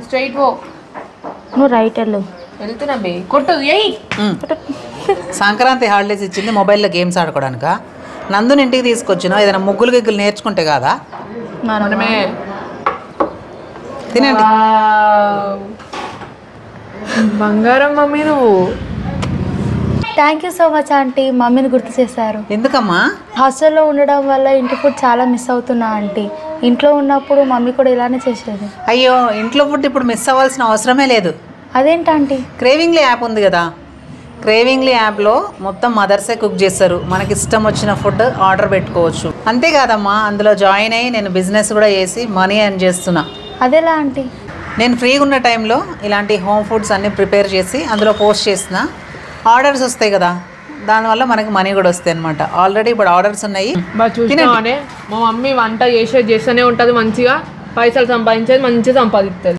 Straight పో. నువ్వు right వెళ్ళు. వెళ్తున్నా బే. కొట్టు ఏయ్. సంక్రాంతి హాలిడేస్ ఇచ్చింది మొబైల్లో గేమ్స్ ఆడుకోవడానికా? నందుని ఇంటికి తీసుకొచ్చినావు, ఏదైనా ముగ్గులు గిగ్గులు నేర్చుకుంటే కాదా? మనమే తినండి. బంగారం మమ్మీ నువ్వు. Thank you so much aunty, మమ్మీని గుర్తు చేశారు. ఎందుకమ్మా? హాస్టల్లో ఉండడం వల్ల ఇంటి ఫుడ్ చాలా మిస్ అవుతున్నా ఆంటీ. ఇంట్లో ఉన్నప్పుడు మమ్మీ కూడా ఇలానే చేసేది. అయ్యో, ఇంట్లో ఫుడ్ ఇప్పుడు మిస్ అవ్వాల్సిన అవసరమే లేదు. అదేంటి ఆంటీ? క్రేవింగ్లీ యాప్ ఉంది కదా, క్రేవింగ్లీ యాప్లో మొత్తం మదర్సే కుక్ చేస్తారు. మనకి ఇష్టం వచ్చిన ఫుడ్ ఆర్డర్ పెట్టుకోవచ్చు. అంతేకాదమ్మా, అందులో జాయిన్ అయ్యి నేను బిజినెస్ కూడా చేసి మనీ ఎర్న్ చేస్తున్నా. అదేలా ఆంటీ? నేను ఫ్రీగా ఉన్న టైంలో ఇలాంటి హోమ్ ఫుడ్స్ అన్నీ ప్రిపేర్ చేసి అందులో పోస్ట్ చేసిన ఆర్డర్స్ వస్తాయి కదా, దానివల్ల మనకి మనీ కూడా వస్తాయి అనమాట. ఆల్రెడీ ఇప్పుడు ఆర్డర్స్ ఉన్నాయి. చూసినావానే, మా మమ్మీ వంట చేస్తూనే ఉంటుంది, మంచిగా పైసలు సంపాదించేది మంచిగా సంపాదిస్తుంది.